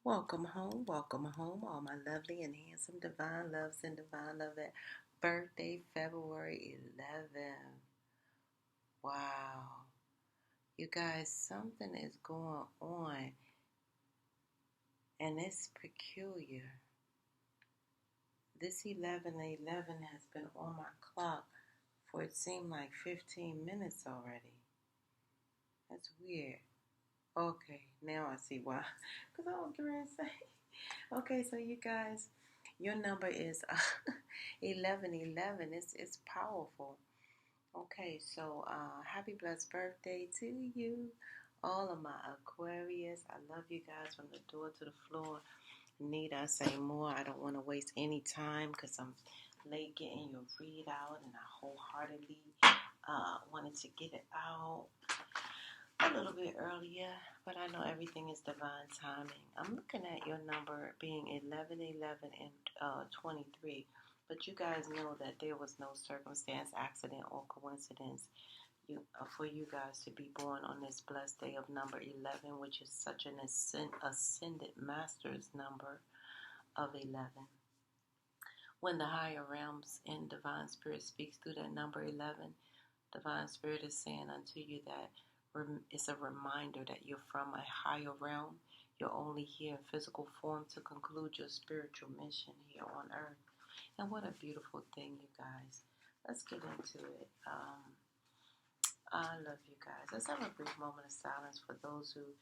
welcome home, all my lovely and handsome divine loves and divine Lovette. Birthday, February 11th. Wow. You guys, something is going on, and it's peculiar. This 11/11 has been on my clock for it seemed like 15 minutes already. That's weird. Okay, now I see why. Because I was going to say. Okay, so you guys, your number is 1111. It's powerful. Okay, so happy blessed birthday to you, all of my Aquarius. I love you guys from the door to the floor. Need I say more? I don't want to waste any time because I'm late getting your readout, and I wholeheartedly wanted to get it out a little bit earlier, but I know everything is divine timing. I'm looking at your number being 1111 and 23, but you guys know that there was no circumstance, accident, or coincidence for you guys to be born on this blessed day of number 11, which is such an ascended master's number of 11. When the higher realms in divine spirit speaks through that number 11, divine spirit is saying unto you that it's a reminder that you're from a higher realm. You're only here in physical form to conclude your spiritual mission here on earth. And what a beautiful thing, you guys. Let's get into it. I love you guys. Let's have a brief moment of silence for those who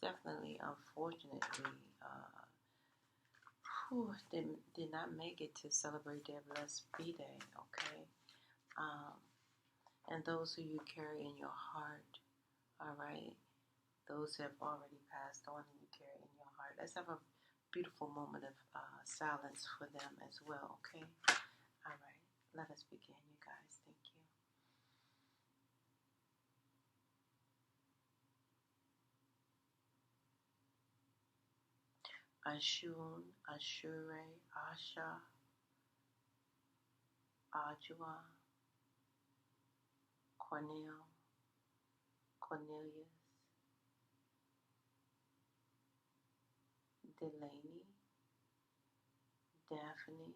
definitely, unfortunately, did not make it to celebrate their blessed B-Day, okay? And those who you carry in your heart, all right? Those who have already passed on and you carry in your heart. Let's have a beautiful moment of silence for them as well, okay? All right, let us begin, you guys. Thank you. Ashun, Ashure, Asha, Ajua, Cornell, Cornelius, Delaney, Daphne,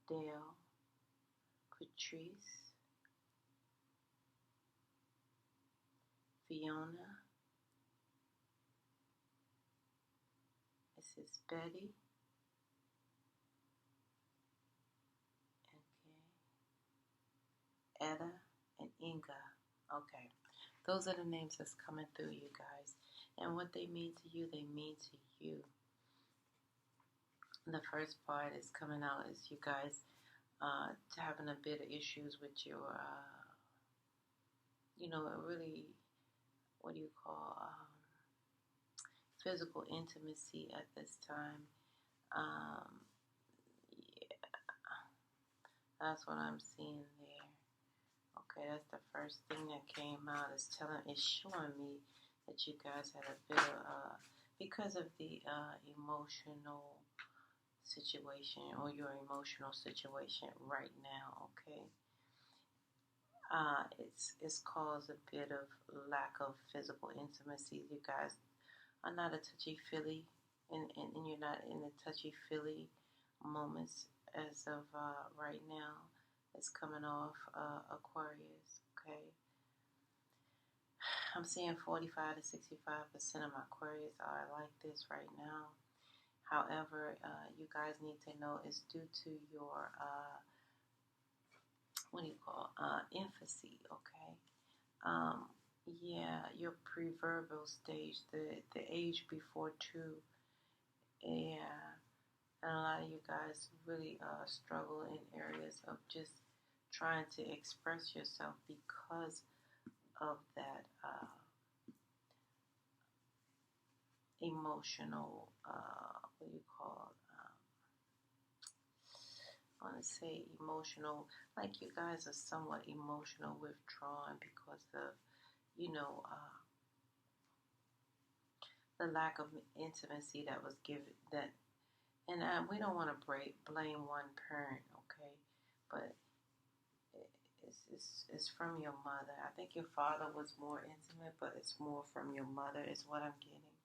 Dale, Patrice, Fiona, Mrs. Betty, okay, Etta, and Inga. Okay, those are the names that's coming through, you guys. And what they mean to you, they mean to you. The first part is coming out is you guys having a bit of issues with your, really, what do you call, physical intimacy at this time. Yeah, that's what I'm seeing there. Okay, that's the first thing that came out. It's showing me that you guys had a bit of, because of the emotional situation or your emotional situation right now, okay? It's caused a bit of lack of physical intimacy. You guys are not a touchy-feely, and you're not in the touchy-feely moments as of right now. It's coming off Aquarius, okay? I'm seeing 45 to 65% of my Aquarius are like this right now. However, you guys need to know it's due to your, infancy, okay? Yeah, your preverbal stage, the age before 2. Yeah, and a lot of you guys really struggle in areas of just trying to express yourself because of that emotional, I want to say emotional, like you guys are somewhat emotional withdrawn because of, the lack of intimacy that was given, and we don't want to blame one parent, okay, but it's from your mother. I think your father was more intimate, but it's more from your mother is what I'm getting.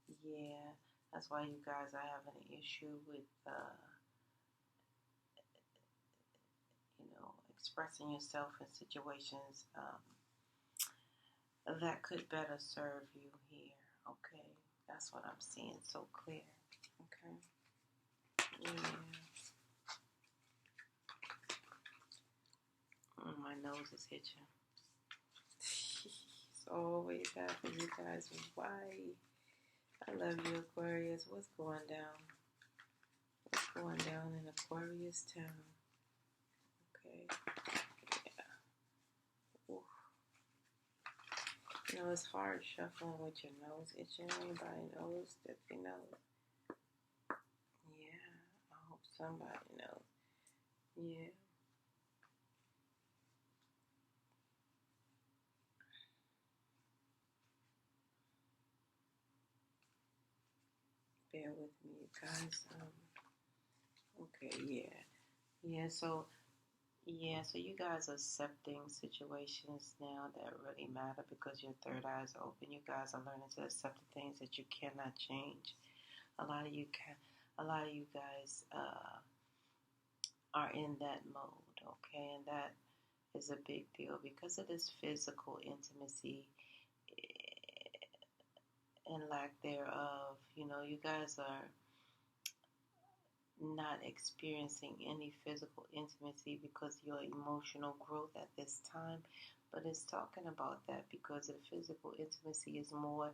Yeah, that's why you guys are having an issue with, expressing yourself in situations that could better serve you here. Okay, that's what I'm seeing so clear. Okay, yeah. My nose is itching. It's always happens, you guys. Why? I love you, Aquarius. What's going down? What's going down in Aquarius town? Okay. Yeah. Oof. It's hard shuffling with your nose itching. Anybody knows that they know? Yeah. I hope somebody knows. Yeah. Bear with me, you guys. Okay. Yeah. Yeah. So you guys are accepting situations now that really matter because your third eye is open. You guys are learning to accept the things that you cannot change. A lot of you can. A lot of you guys are in that mode, okay, and that is a big deal because of this physical intimacy and lack thereof. You guys are not experiencing any physical intimacy because of your emotional growth at this time. But it's talking about that because the physical intimacy is more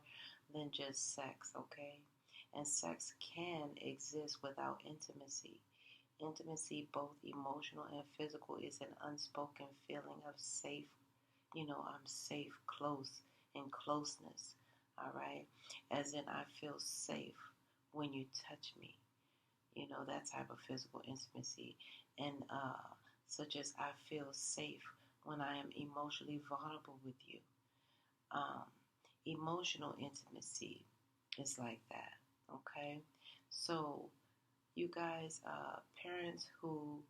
than just sex, okay? And sex can exist without intimacy. Intimacy, both emotional and physical, is an unspoken feeling of safe. I'm safe, close, and closeness, all right? As in, I feel safe when you touch me, that type of physical intimacy. And such as I feel safe when I am emotionally vulnerable with you. Um, Emotional intimacy is like that, okay? So, you guys, parents who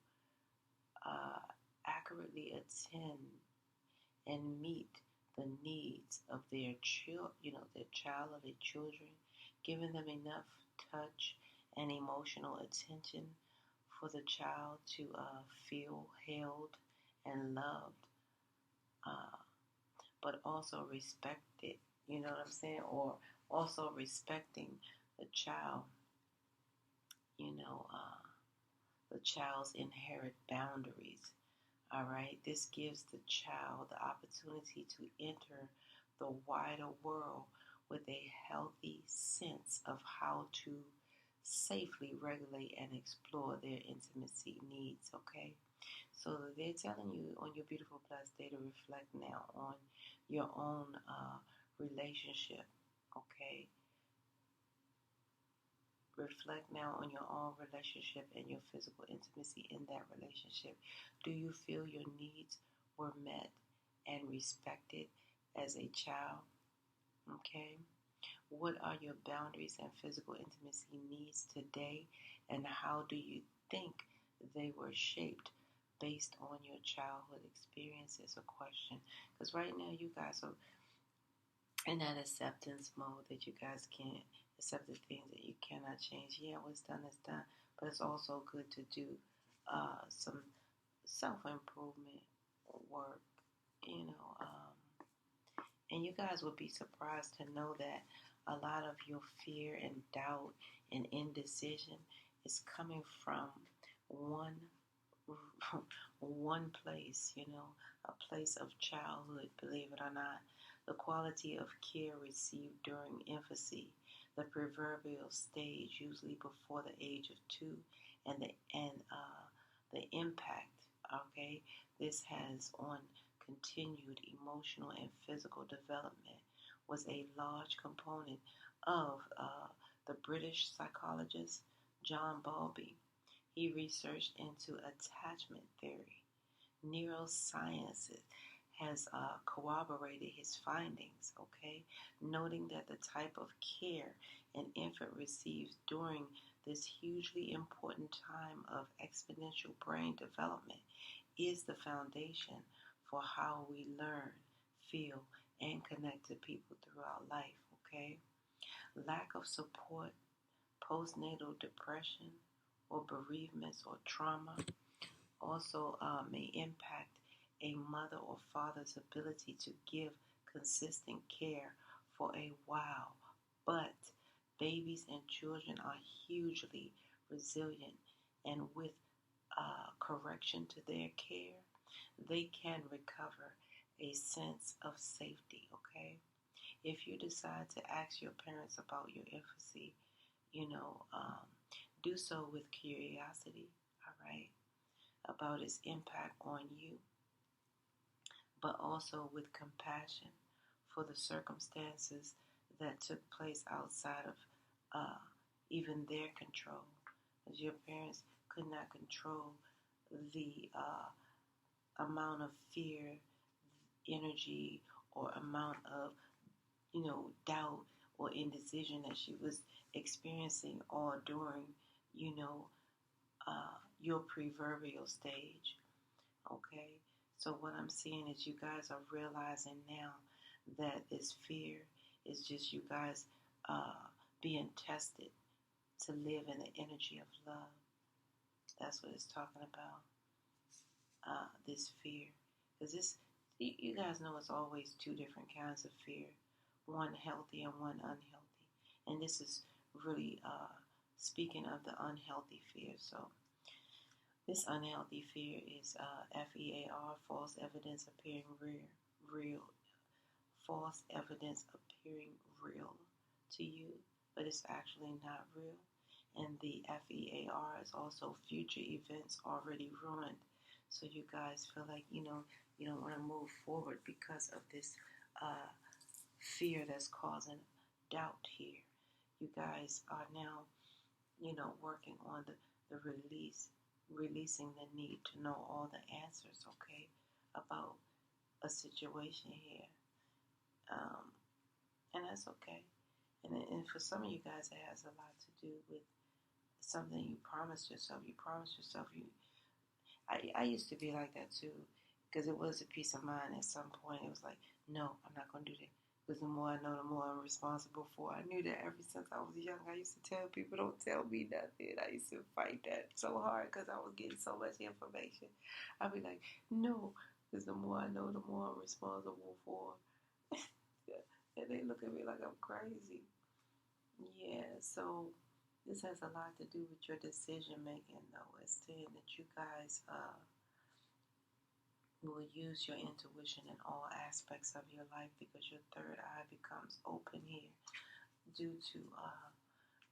accurately attend and meet the needs of their their child or their children, giving them enough touch and emotional attention for the child to feel held and loved, uh, but also respected. You know what I'm saying? Or also respecting the child. You know, the child's inherent boundaries. All right, this gives the child the opportunity to enter the wider world with a healthy sense of how to safely regulate and explore their intimacy needs. Okay, so they're telling you on your beautiful blessed day to reflect now on your own relationship. Okay, reflect now on your own relationship and your physical intimacy in that relationship. Do you feel your needs were met and respected as a child? Okay. What are your boundaries and physical intimacy needs today? And how do you think they were shaped based on your childhood experiences? A question. Because right now you guys are in that acceptance mode that you guys can't accept the things that you cannot change. Yeah, what's done is done, but it's also good to do some self-improvement work, you know. And you guys would be surprised to know that a lot of your fear and doubt and indecision is coming from one one place, a place of childhood, believe it or not. The quality of care received during infancy, the proverbial stage, usually before the age of 2, and the impact, okay, this has on continued emotional and physical development was a large component of the British psychologist John Bowlby. He researched into attachment theory. Neuroscience has corroborated his findings, okay? Noting that the type of care an infant receives during this hugely important time of exponential brain development is the foundation for how we learn, feel, and connect to people throughout life, okay? Lack of support, postnatal depression, or bereavements or trauma also may impact a mother or father's ability to give consistent care for a while. But babies and children are hugely resilient, and with correction to their care, they can recover a sense of safety, okay? If you decide to ask your parents about your infancy, you know, do so with curiosity, all right, about its impact on you, but also with compassion for the circumstances that took place outside of even their control. As your parents could not control the amount of fear, energy, or amount of, doubt or indecision that she was experiencing all during, you know, your proverbial stage. Okay? So what I'm seeing is you guys are realizing now that this fear is just you guys being tested to live in the energy of love. That's what it's talking about. This fear. Because you guys know it's always two different kinds of fear. One healthy and one unhealthy. And this is really speaking of the unhealthy fear. So this unhealthy fear is FEAR, false evidence appearing real. False evidence appearing real to you, but it's actually not real. And the FEAR is also future events already ruined. So you guys feel like, you don't want to move forward because of this fear that's causing doubt here. You guys are now, working on the releasing the need to know all the answers, okay, about a situation here. And that's okay. And for some of you guys, it has a lot to do with something you promised yourself. I used to be like that too, because it was a peace of mind at some point. It was like, no, I'm not going to do that. Because the more I know, the more I'm responsible for. I knew that ever since I was young. I used to tell people, don't tell me nothing. I used to fight that so hard because I was getting so much information. I'd be like, no, because the more I know, the more I'm responsible for. And they look at me like I'm crazy. Yeah, so this has a lot to do with your decision making, though. It's saying that you guys will use your intuition in all aspects of your life because your third eye becomes open here due to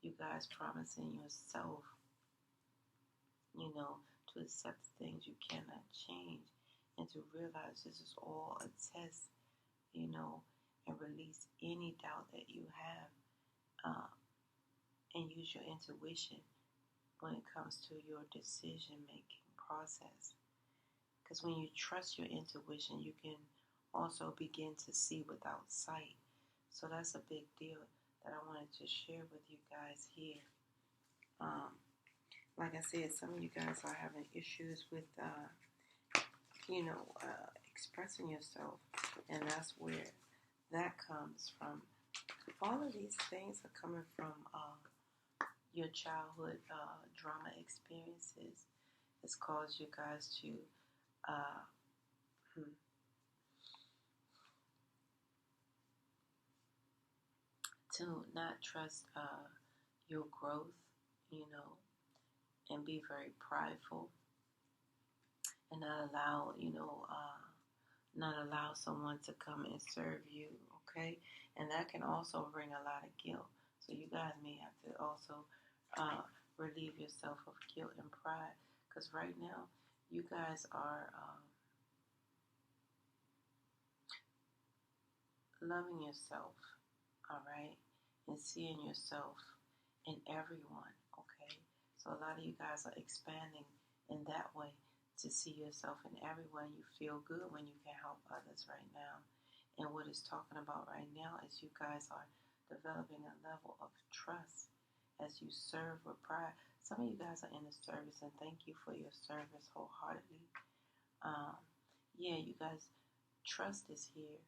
you guys promising yourself, to accept things you cannot change and to realize this is all a test, and release any doubt that you have and use your intuition when it comes to your decision making process. Because when you trust your intuition, you can also begin to see without sight. So that's a big deal that I wanted to share with you guys here. Like I said, some of you guys are having issues with, expressing yourself. And that's where that comes from. All of these things are coming from your childhood drama experiences. It's caused you guys to not trust your growth, and be very prideful, and not allow someone to come and serve you, okay? And that can also bring a lot of guilt. So you guys may have to also relieve yourself of guilt and pride, because right now you guys are loving yourself, all right, and seeing yourself in everyone, okay? So a lot of you guys are expanding in that way to see yourself in everyone. You feel good when you can help others right now. And what it's talking about right now is you guys are developing a level of trust as you serve with pride. Some of you guys are in the service, and thank you for your service wholeheartedly. You guys, trust is here,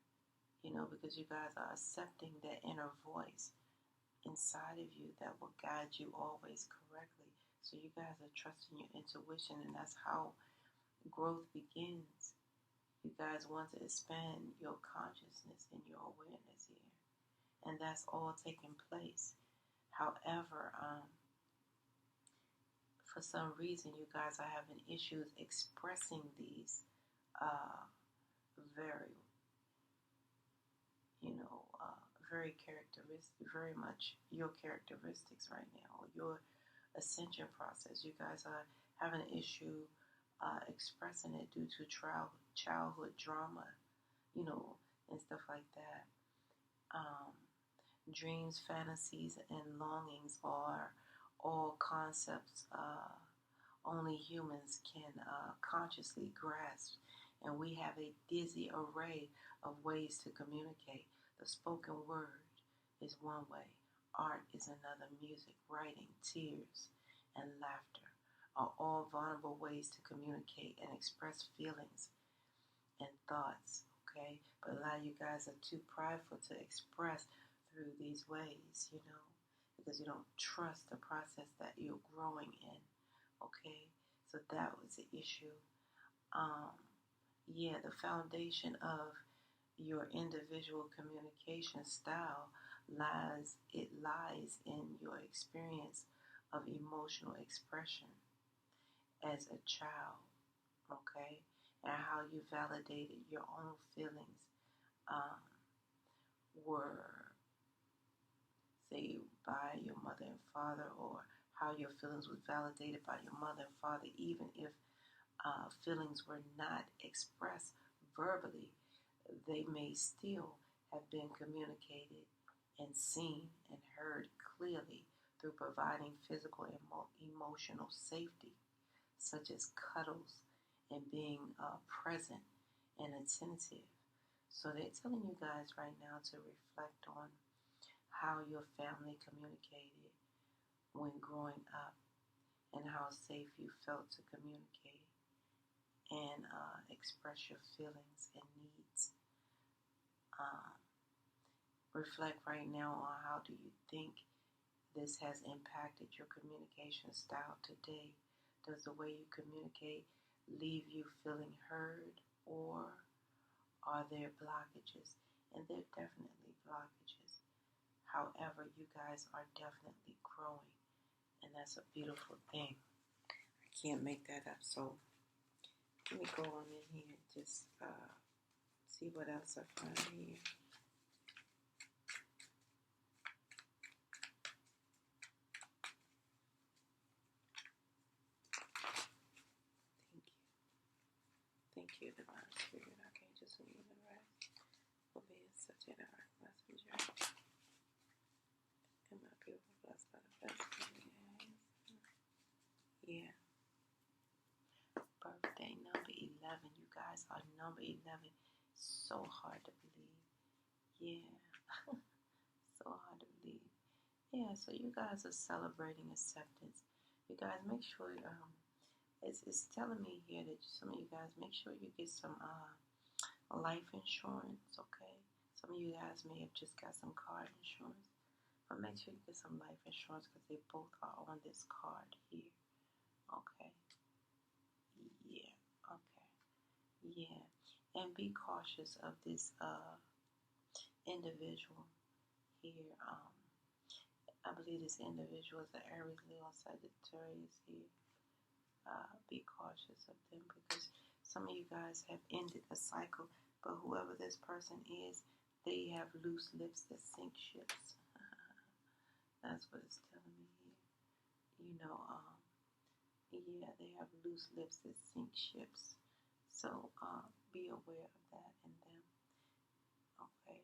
because you guys are accepting that inner voice inside of you that will guide you always correctly. So you guys are trusting your intuition, and that's how growth begins. You guys want to expand your consciousness and your awareness here, and that's all taking place. However, for some reason, you guys are having issues expressing these very, very characteristic, very much your characteristics right now, your ascension process. You guys are having an issue expressing it due to childhood drama, and stuff like that. Dreams, fantasies, and longings are all concepts only humans can consciously grasp, and we have a dizzy array of ways to communicate. The spoken word is one way, art is another, music, writing, tears, and laughter are all vulnerable ways to communicate and express feelings and thoughts, okay? But a lot of you guys are too prideful to express through these ways, because you don't trust the process that you're growing in, okay? So that was the issue. The foundation of your individual communication style lies in your experience of emotional expression as a child, okay? And how you validated your own feelings were, say, by your mother and father, or how your feelings were validated by your mother and father, even if feelings were not expressed verbally, they may still have been communicated and seen and heard clearly through providing physical and emotional safety, such as cuddles and being present and attentive. So they're telling you guys right now to reflect on how your family communicated when growing up and how safe you felt to communicate and express your feelings and needs. Reflect right now on how do you think this has impacted your communication style today. Does the way you communicate leave you feeling heard, or are there blockages? And there are definitely blockages. However, you guys are definitely growing, and that's a beautiful thing. I can't make that up. So let me go on in here and just see what else I find here. Thank you, Divine Spirit. I can't just leave the rest for being such an art messenger. And my beautiful blessed Lovettes. Yeah. Birthday number 11. You guys are number 11. So hard to believe. Yeah. So hard to believe. Yeah, so you guys are celebrating acceptance. You guys make sure, it's telling me here that some of you guys make sure you get some life insurance, okay? Some of you guys may have just got some car insurance, but make sure you get some life insurance because they both are on this card here, okay? Yeah, okay. Yeah, and be cautious of this individual here. I believe this individual is an Aries, Leo, Sagittarius here. Be cautious of them because some of you guys have ended a cycle, but whoever this person is, they have loose lips that sink ships. That's what it's telling me here. Yeah, they have loose lips that sink ships. So be aware of that in them. Okay.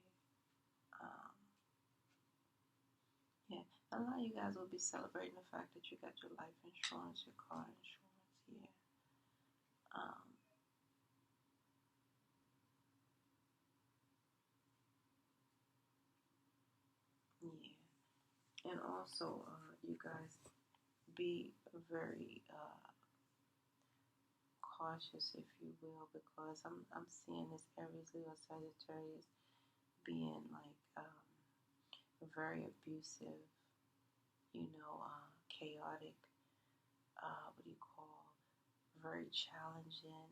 Yeah, a lot of you guys will be celebrating the fact that you got your life insurance, your car insurance. Yeah. Yeah. And also, you guys be very cautious, if you will, because I'm seeing this Aries, Leo, Sagittarius being like very abusive, chaotic, what do you call, very challenging.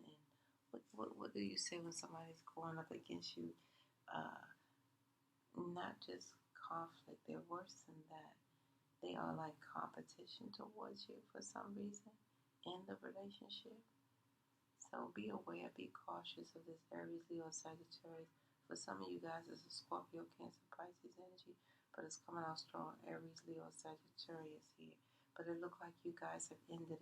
And what do you say when somebody's going up against you? Uh, Not just conflict, they're worse than that. They are like competition towards you for some reason in the relationship. So be aware, be cautious of this Aries, Leo, Sagittarius. For some of you guys, it's a Scorpio, Cancer, Pisces energy, but it's coming out strong, Aries, Leo, Sagittarius here. But it looks like you guys have ended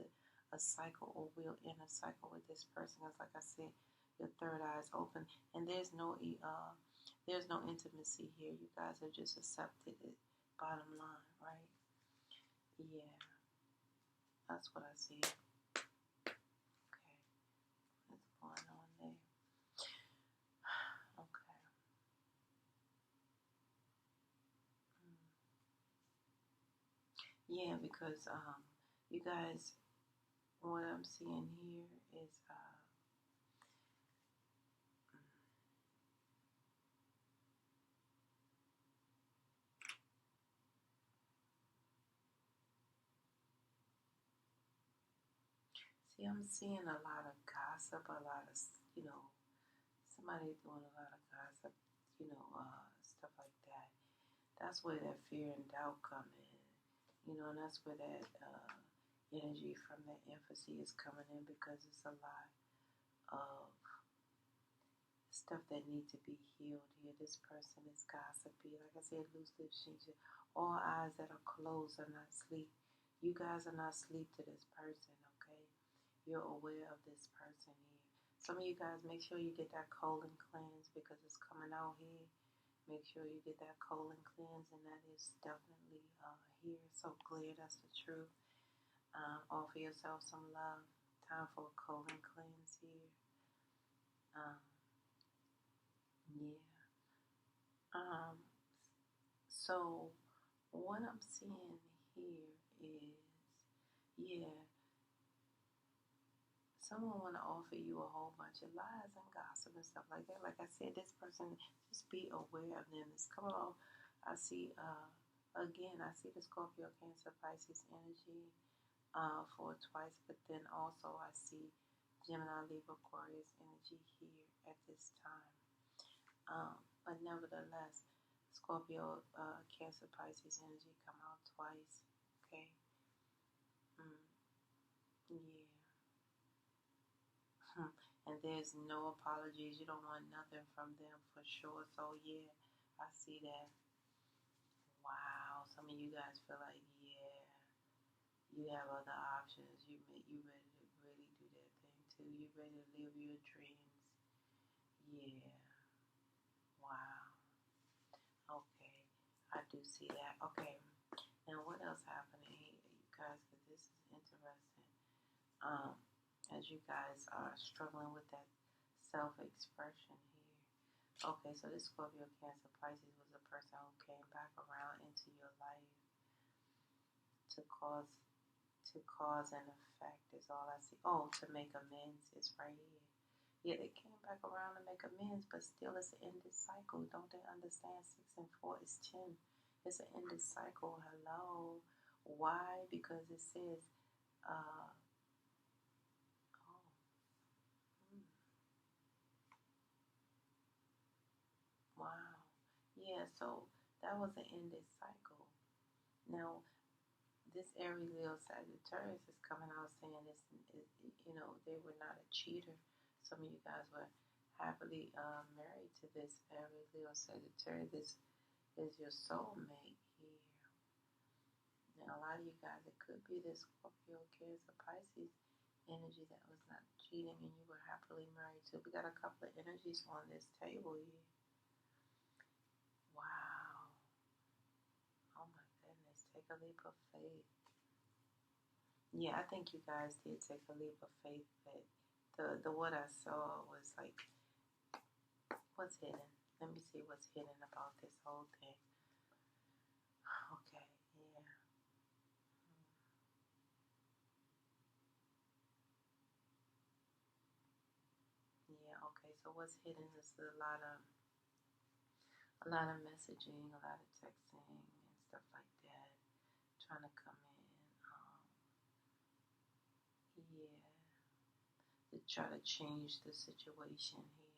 a cycle, or will end a cycle with this person. Because like I said, your third eye is open, and there's no intimacy here. You guys have just accepted it. Bottom line, right? Yeah, that's what I see. Okay, what's going on there? Okay. Yeah, because you guys, what I'm seeing here is see, I'm seeing a lot of gossip, a lot of somebody doing a lot of gossip, stuff like that. That's where that fear and doubt come in, and that's where that energy from that empathy is coming in, because it's a lot of stuff that need to be healed here. This person is gossipy. Like I said, loose lips, all eyes that are closed are not asleep. You guys are not asleep to this person, okay? You're aware of this person here. Some of you guys, make sure you get that colon cleanse, because it's coming out here. Make sure you get that colon cleanse, and that is definitely here. So clear, that's the truth. Offer yourself some love. Time for a colon cleanse here. Um, yeah. Um, so what I'm seeing here is, yeah, someone want to offer you a whole bunch of lies and gossip and stuff like that. Like I said, this person, just be aware of them. It's coming off. I see, again, I see the Scorpio, Cancer, Pisces energy for twice, but then also I see Gemini, Libra, Aquarius energy here at this time. But nevertheless, Scorpio, Cancer, Pisces energy come out twice. Okay. Mm, yeah. And there's no apologies. You don't want nothing from them for sure. So yeah, I see that. Wow. Some of you guys feel like, yeah, you have other options. You ready to really do that thing too. You ready to live your dreams. Yeah. Wow. Okay. I do see that. Okay. Now what else happening here, you guys? Because this is interesting. Um, as you guys are struggling with that self-expression here. Okay, so this Scorpio, Cancer, Pisces was a person who came back around into your life to cause and effect is all I see. Oh, to make amends is right here. Yeah, they came back around to make amends, but still it's an ended cycle. Don't they understand? 6 and 4 is 10. It's an ended cycle. Hello. Why? Because it says, oh, hmm, wow. Yeah, so that was an ended cycle. Now, this Aries, Leo, Sagittarius is coming out saying this, they were not a cheater. Some of you guys were happily married to this Aries, Leo, Sagittarius. This is your soulmate here. Now, a lot of you guys, it could be this Scorpio, Cancer, Pisces energy that was not cheating and you were happily married to. We got a couple of energies on this table here. Wow. Oh my goodness. Take a leap of faith. Yeah, I think you guys did take a leap of faith, but the what I saw was like, what's hidden? Let me see what's hidden about this whole thing. Okay, yeah. Yeah, okay. So what's hidden is a lot of messaging, a lot of texting and stuff like that, trying to come in. Yeah, to try to change the situation here.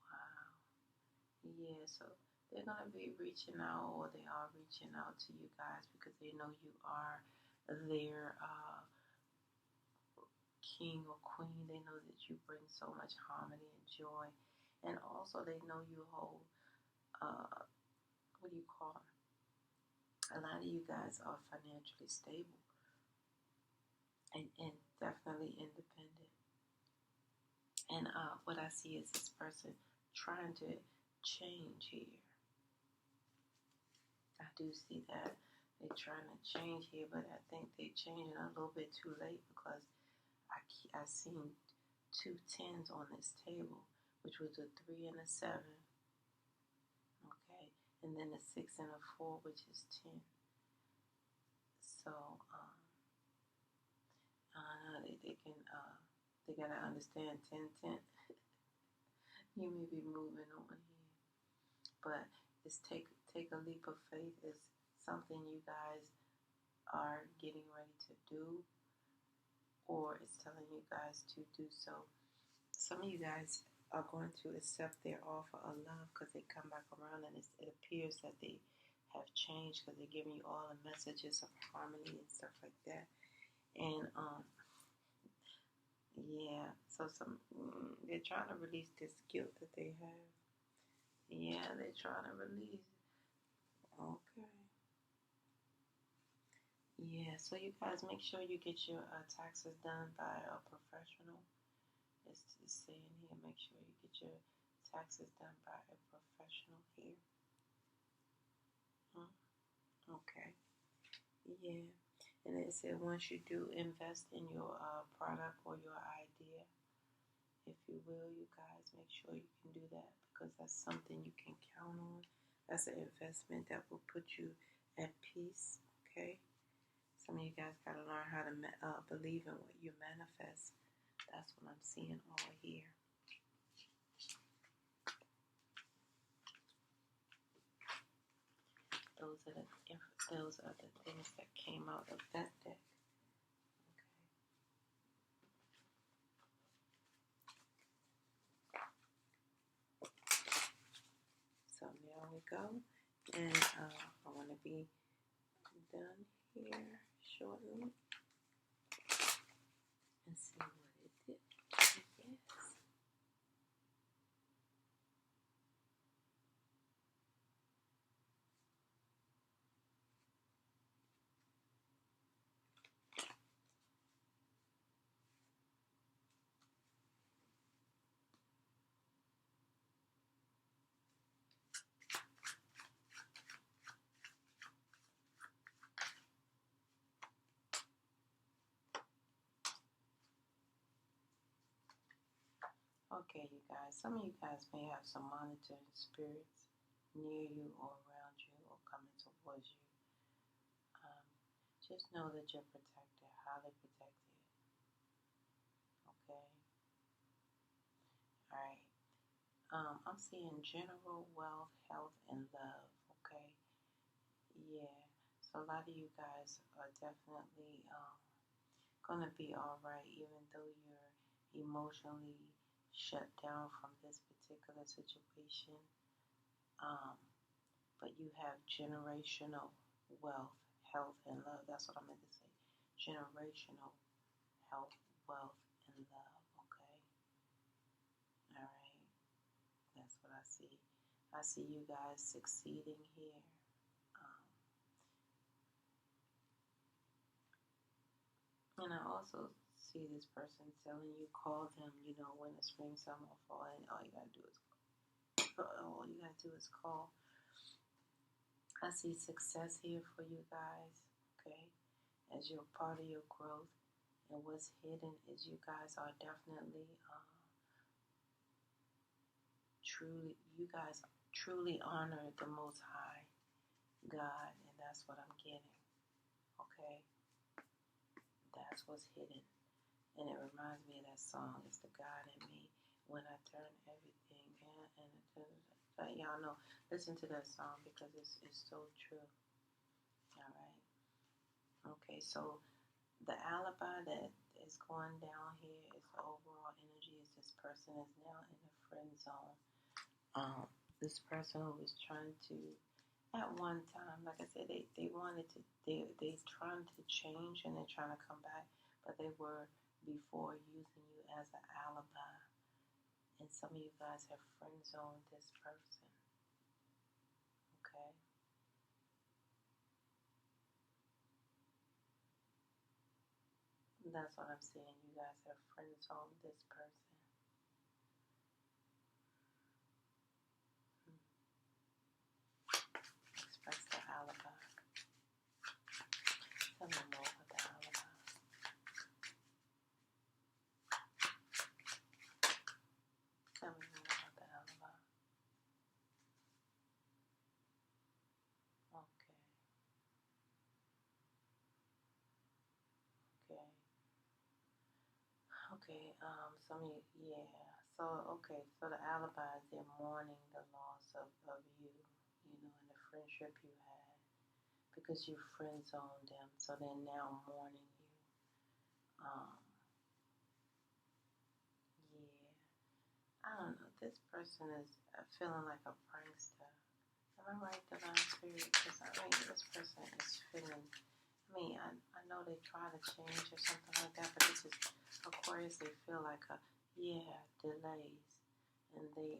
Wow. Yeah, so they're going to be reaching out, or they are reaching out to you guys because they know you are their king or queen. They know that you bring so much harmony and joy. And also they know you hold, what do you call it? A lot of you guys are financially stable and definitely independent. And what I see is this person trying to change here. I do see that they're trying to change here, but I think they're changing a little bit too late because I seen 2 10s on this table, which was a 3 and a 7, okay, and then a 6 and a 4, which is 10. So they gotta understand 10 10. You may be moving on here, but it's take a leap of faith is something you guys are getting ready to do, or it's telling you guys to do so. Some of you guys are going to accept their offer of love because they come back around and it appears that they have changed because they're giving you all the messages of harmony and stuff like that. And yeah, so they're trying to release this guilt that they have. Yeah, they're trying to release. Okay. Yeah, so you guys make sure you get your taxes done by a professional. It's saying here, make sure you get your taxes done by a professional here. Okay. Yeah. And it said once you do invest in your product or your idea, if you will, you guys make sure you can do that because that's something you can count on. That's an investment that will put you at peace. Okay. Some of you guys got to learn how to believe in what you manifest. That's what I'm seeing all here. Those are the things that came out of that deck. Okay. So there we go. And I want to be done here shortly and see what it did. Yes. Okay, you guys. Some of you guys may have some monitoring spirits near you or around you or coming towards you. Just know that you're protected, highly protected. Okay. All right. I'm seeing general wealth, health, and love. Okay. Yeah. So a lot of you guys are definitely gonna be all right, even though you're emotionally shut down from this particular situation. But you have generational wealth, health, and love. That's what I meant to say. Generational health, wealth, and love. Okay. All right. That's what I see. I see you guys succeeding here. And I also see this person telling you, call them, when the spring, summer, or fall, and all you gotta do is call. I see success here for you guys, okay? As you're part of your growth. And what's hidden is you guys are definitely truly honor the Most High God, and that's what I'm getting, okay? That's what's hidden. And it reminds me of that song, it's the God in me. When I turn everything in and But y'all know, listen to that song because it's so true. All right. Okay, so the alibi that is going down here is the overall energy is this person is now in the friend zone. This person who was trying to, at one time, like I said, they wanted to, they trying to change and they're trying to come back, but they were before using you as an alibi. And some of you guys have friend zoned this person. Okay. That's what I'm saying. You guys have friend zoned this person. Express the alibi. Tell me more about the alibi. Tell me more about the alibi. Okay. Okay. Okay. Some of you, yeah. So, okay. So the alibi is they're mourning the loss of you, you know, and the friendship you had because you friend zoned them. So they're now mourning you. Yeah. I don't know. This person is feeling like a prankster. Am I right, Divine Spirit? Because I mean, this person is feeling. I mean, I know they try to change or something like that, but this is Aquarius. They feel like delays, and they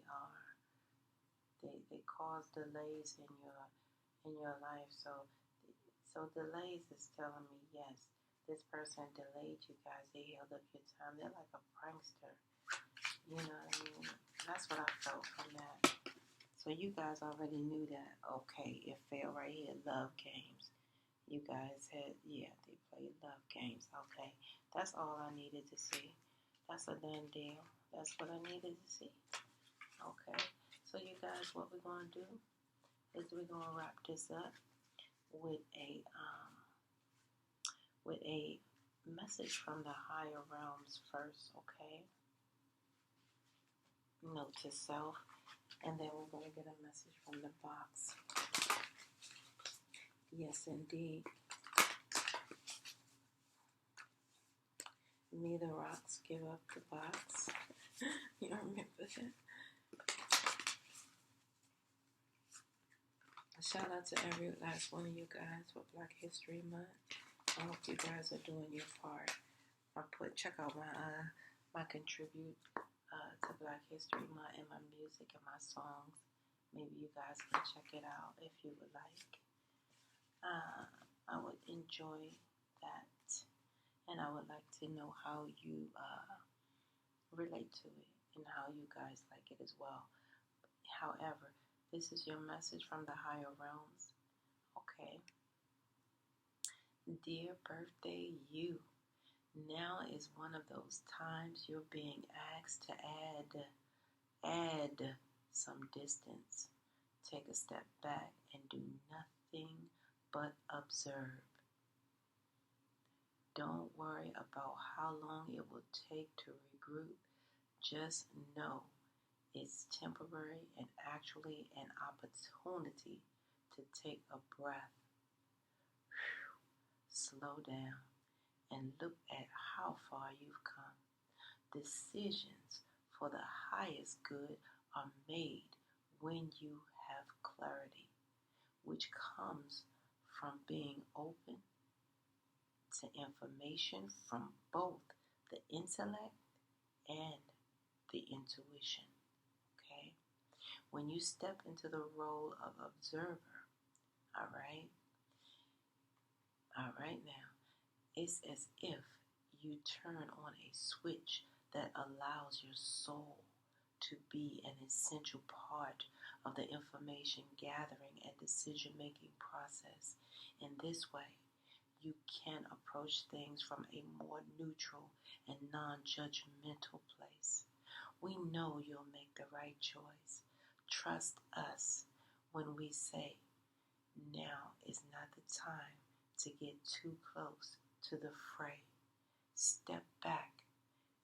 cause delays in your life. So delays is telling me yes, this person delayed you guys. They held up your time. They're like a prankster. You know what I mean? That's what I felt from that. So you guys already knew that. Okay, it fell right here. Love games. You guys had, yeah, they played love games. Okay, that's all I needed to see. That's a done deal. That's what I needed to see. Okay, so you guys, what we're gonna do is we're gonna wrap this up with a message from the higher realms first. Okay, note to self, and then we're gonna get a message from the box. Yes, indeed. Neither rocks give up the box. You remember that? A shout out to every last one of you guys for Black History Month. I hope you guys are doing your part. Check out my contribute to Black History Month and my music and my songs. Maybe you guys can check it out if you would like. I would enjoy that, and I would like to know how you relate to it and how you guys like it as well. However, this is your message from the higher realms. Okay. Dear birthday you, now is one of those times you're being asked to add some distance. Take a step back and do nothing but observe. Don't worry about how long it will take to regroup. Just know it's temporary and actually an opportunity to take a breath. Slow down and look at how far you've come. Decisions for the highest good are made when you have clarity, which comes from being open to information from both the intellect and the intuition. Okay? When you step into the role of observer, all right now, it's as if you turn on a switch that allows your soul to be an essential part of the information gathering and decision making process. In this way, you can approach things from a more neutral and non-judgmental place. We know you'll make the right choice. Trust us when we say now is not the time to get too close to the fray. Step back.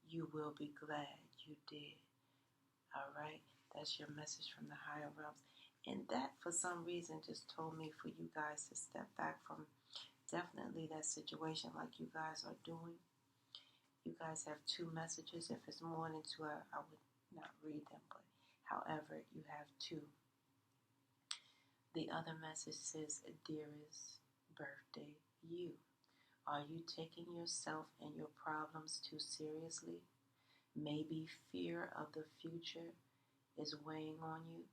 You will be glad you did. All right? That's your message from the higher realms. And that, for some reason, just told me for you guys to step back from definitely that situation like you guys are doing. You guys have two messages. If it's more than two, I would not read them. But however, you have two. The other message says, dearest birthday, you. Are you taking yourself and your problems too seriously? Maybe fear of the future is weighing on you.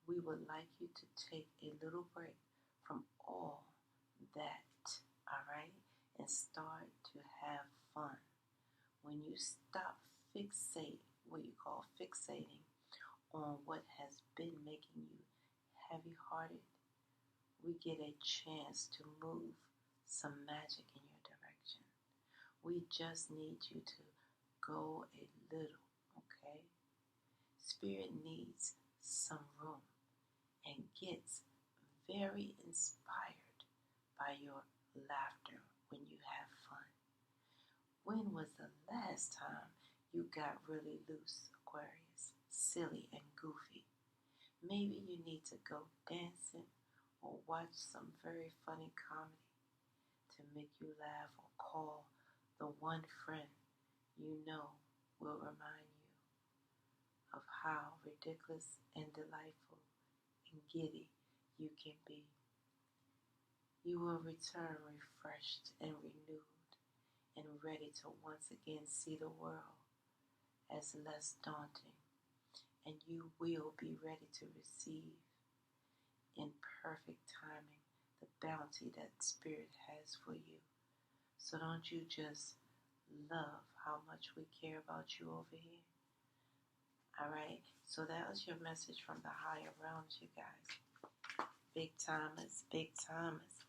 We would like you to take a little break from all that, all right, and start to have fun. When you stop fixating on what has been making you heavy-hearted, we get a chance to move some magic in your direction. We just need you to go a little, okay? Spirit needs some room and gets very inspired by your laughter when you have fun. When was the last time you got really loose, Aquarius, silly and goofy? Maybe you need to go dancing or watch some very funny comedy to make you laugh, or call the one friend you know will remind you of how ridiculous and delightful and giddy you can be. You will return refreshed and renewed and ready to once again see the world as less daunting, and you will be ready to receive in perfect timing the bounty that Spirit has for you. So don't you just love how much we care about you over here? Alright, so that was your message from the higher realms, you guys. Big timers, big timers.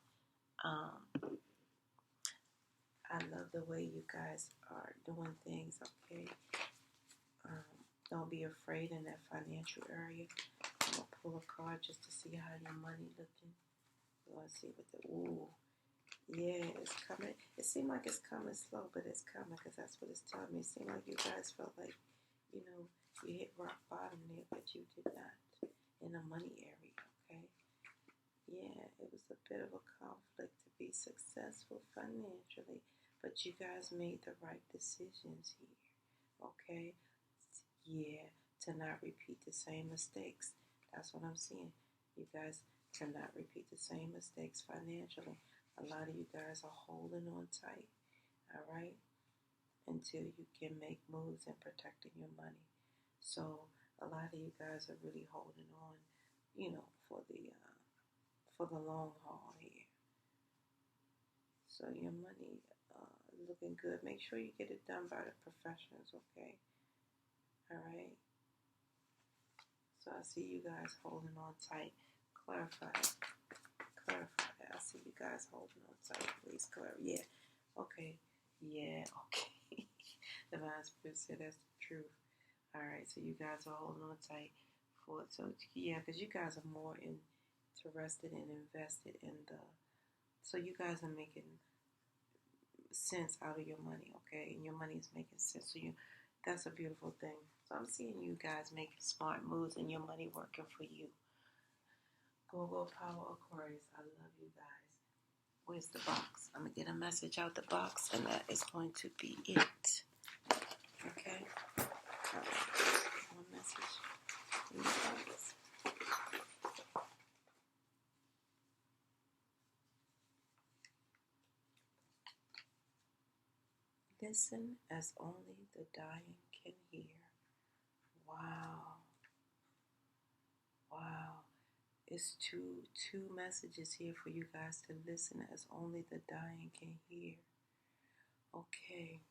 I love the way you guys are doing things, okay? Don't be afraid in that financial area. I'm going to pull a card just to see how your money looking. You want to see what the, ooh, yeah, it's coming. It seemed like it's coming slow, but it's coming because that's what it's telling me. It seemed like you guys felt like, you hit rock bottom there, but you did not in the money area, okay? Yeah, it was a bit of a conflict to be successful financially, but you guys made the right decisions here, okay? Yeah, to not repeat the same mistakes. That's what I'm seeing. You guys cannot repeat the same mistakes financially. A lot of you guys are holding on tight, all right, until you can make moves in protecting your money. So a lot of you guys are really holding on, for the long haul here. So your money is looking good. Make sure you get it done by the professionals, okay? All right. So I see you guys holding on tight. Clarify it. I see you guys holding on tight. Please clarify. Yeah. Okay. Yeah. Okay. The Divine Spirit said that's the truth. All right. So you guys are holding on tight for it. So yeah, because you guys are more interested and invested in the. So you guys are making sense out of your money, okay? And your money is making sense. So that's a beautiful thing. So I'm seeing you guys making smart moves and your money working for you. Go Power Aquarius. I love you guys. Where's the box? I'm going to get a message out the box, and that is going to be it. Okay? One message in the box. Listen as only the dying can hear. Wow. It's two messages here for you guys to listen as only the dying can hear. Okay.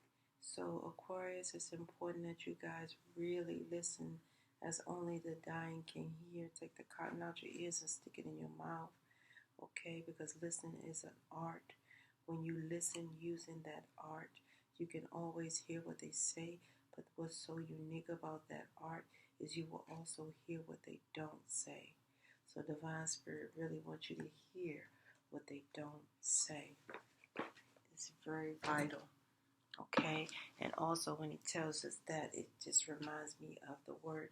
So Aquarius, it's important that you guys really listen as only the dying can hear. Take the cotton out your ears and stick it in your mouth. Okay, because listening is an art. When you listen using that art, you can always hear what they say, but what's so unique about that art is you will also hear what they don't say. So Divine Spirit really wants you to hear what they don't say. It's very vital, okay? And also when he tells us that, it just reminds me of the word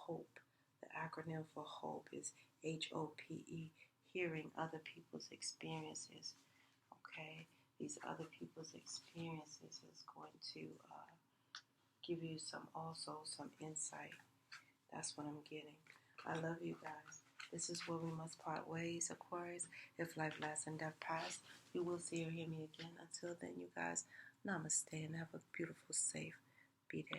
hope. The acronym for hope is HOPE, hearing other people's experiences. Okay, these other people's experiences is going to give you some insight. That's what I'm getting. I love you guys. This is where we must part ways, Aquarius. If life, lasts, and death pass, you will see or hear me again. Until then, you guys, namaste and have a beautiful, safe B-Day.